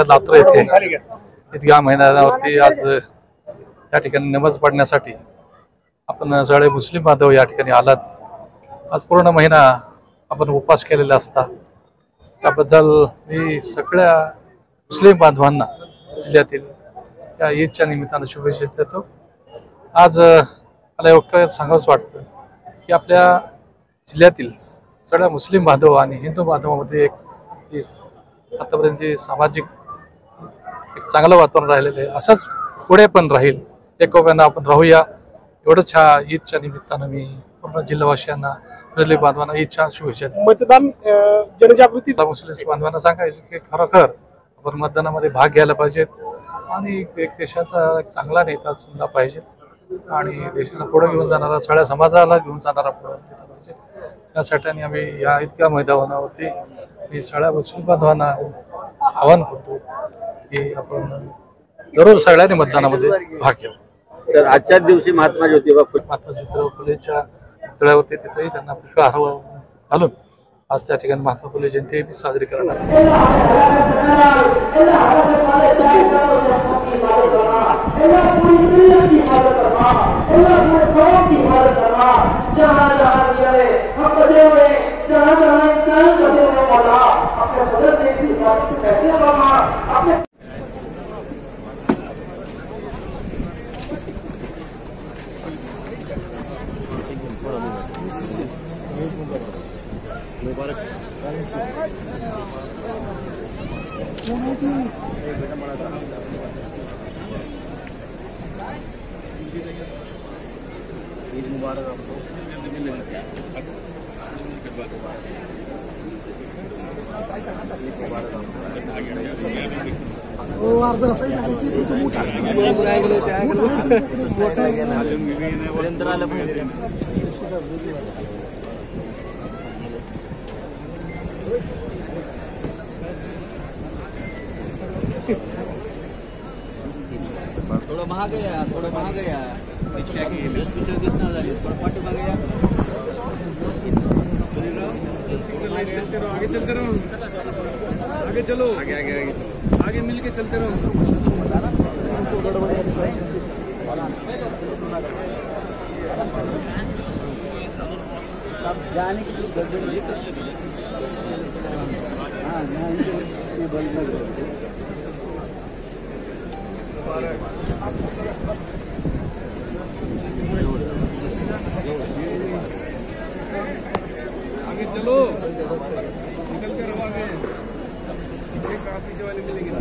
लातूर येथे ईदगाह मैदानावरती आज या ठिकाणी नमाज पढण्यासाठी आपण सगळे मुस्लिम बांधव या ठिकाणी आलात। आज पूर्ण महिना आपण उपवास केलेला असता, त्याबद्दल मी सगळ्या मुस्लिम बांधवांना जिल्ह्यातील या ईदच्या निमित्तानं शुभेच्छा देतो। आज मला एवढं सांगावंच वाटतं की आपल्या जिल्ह्यातील सगळ्या मुस्लिम बांधव आणि हिंदू बांधवांमध्ये एक जी आतापर्यंत जी सामाजिक एक चांगलं वातावरण राहिलेलं आहे, असंच पुढे पण राहील। एकोप्यानं आपण राहूया एवढंच ह्या ईदच्या निमित्तानं मी पूर्ण जिल्हावासियांना मुस्लिम बांधवांना ईदच्या शुभेच्छा देतो। मतदान जनजागृती मुस्लिम बांधवांना सांगायचं की खरोखर आपण मतदानामध्ये भाग घ्यायला पाहिजेत आणि एक देशाचा चांगला नेता सुद्धा पाहिजे आणि देशाला पुढे घेऊन जाणारा सगळ्या समाजाला घेऊन जाणारा पुढे नेता पाहिजे। त्यासाठी आम्ही या इतक्या मैदानावरती मी सगळ्या मुस्लिम बांधवांना आवाहन करतो की आपण जरूर सगळ्यांनी मतदानामध्ये भाग घ्यावा। सर, आजच्याच दिवशी महात्मा ज्योतिबा फुलेच्या पुतळ्यावरती तिथेही त्यांना पुष्पहार घालून आज त्या ठिकाणी महात्मा फुले जयंती साजरी करण्यात थोड़ा महाग गया पीछे आगे 20% कितना झाली थोड़ा पाठी मागे या आगे चलते रहो आगे चलो आगे मिलके चलते रहो। जाने की आगे चलो निकल के रहो आगे एक पीछे वाले मिलेंगे ना।